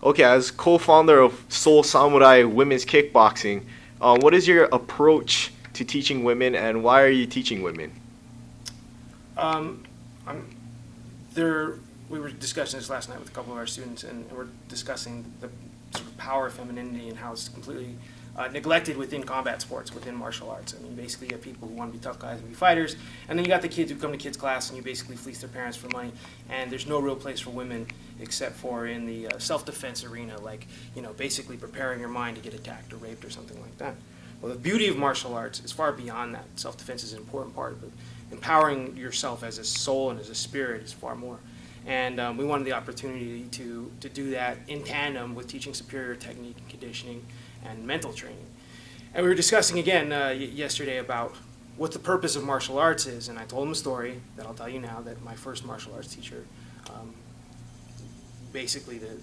Okay, as co-founder of Soul Samurai Women's Kickboxing, what is your approach to teaching women, and why are you teaching women? Um, I'm, there, we were discussing this last night with a couple of our students, and we're discussing the sort of power of femininity and how it's completely neglected within combat sports, within martial arts. I mean, basically you have people who want to be tough guys and be fighters, and then you got the kids who come to kids' class and you basically fleece their parents for money, and there's no real place for women except for in the self-defense arena, like, basically preparing your mind to get attacked or raped or something like that. Well, the beauty of martial arts is far beyond that. Self-defense is an important part, but empowering yourself as a soul and as a spirit is far more. And we wanted the opportunity to do that in tandem with teaching superior technique and conditioning and mental training. And we were discussing again yesterday about what the purpose of martial arts is, and I told him a story that I'll tell you now, that my first martial arts teacher, basically the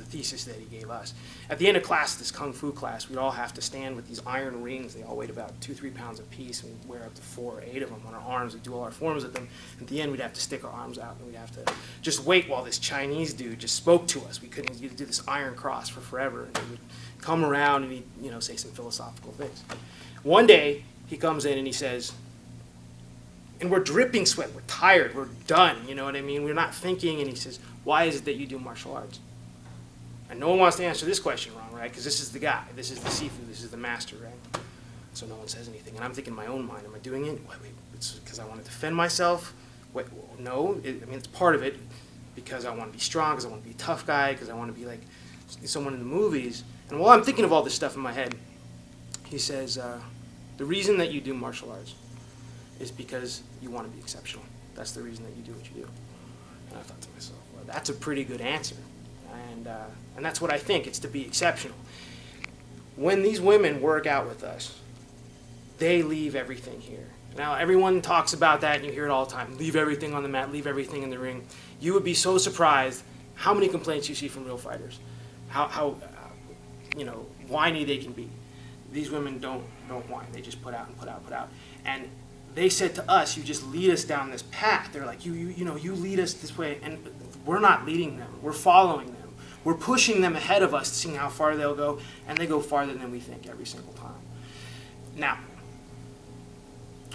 thesis that he gave us. At the end of class, this kung fu class, we'd all have to stand with these iron rings. They all weighed about 2-3 pounds apiece, and we'd wear up to 4 or 8 of them on our arms. We'd do all our forms with them. At the end, we'd have to stick our arms out, and we'd have to just wait while this Chinese dude just spoke to us. We couldn't do this iron cross for forever. And he would come around and he'd say some philosophical things. One day, he comes in and he says, and we're dripping sweat, we're tired, we're done, you know what I mean? We're not thinking, and he says, why is it that you do martial arts? And no one wants to answer this question wrong, right? Because this is the guy, this is the Sifu, this is the master, right? So no one says anything. And I'm thinking in my own mind, am I doing it? Wait, it's because I want to defend myself? Wait, no, it's part of it because I want to be strong, because I want to be a tough guy, because I want to be like someone in the movies. And while I'm thinking of all this stuff in my head, he says, the reason that you do martial arts is because you want to be exceptional. That's the reason that you do what you do. And I thought to myself, well, that's a pretty good answer. And that's what I think, it's to be exceptional. When these women work out with us, they leave everything here. Now, everyone talks about that, and you hear it all the time. Leave everything on the mat, leave everything in the ring. You would be so surprised how many complaints you see from real fighters, how whiny they can be. These women don't whine. They just put out and put out, put out. And they said to us, you just lead us down this path. They're like, you lead us this way, and we're not leading them. We're following them. We're pushing them ahead of us, seeing how far they'll go, and they go farther than we think every single time. Now,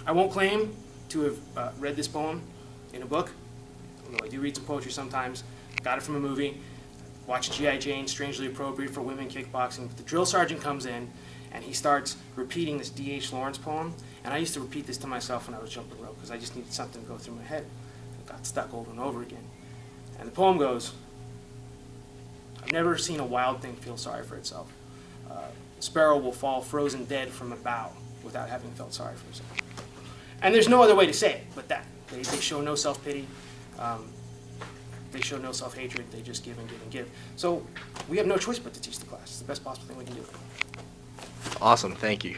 I won't claim to have read this poem in a book, although I do read some poetry sometimes. Got it from a movie. Watched G.I. Jane, strangely appropriate for women kickboxing. The drill sergeant comes in, and he starts repeating this D.H. Lawrence poem. And I used to repeat this to myself when I was jumping rope, because I just needed something to go through my head. It got stuck over and over again. And the poem goes, I've never seen a wild thing feel sorry for itself. A sparrow will fall frozen dead from a bough without having felt sorry for itself. And there's no other way to say it but that. They show no self-pity. They show no self-hatred. They just give and give and give. So we have no choice but to teach the class. It's the best possible thing we can do. Awesome, thank you.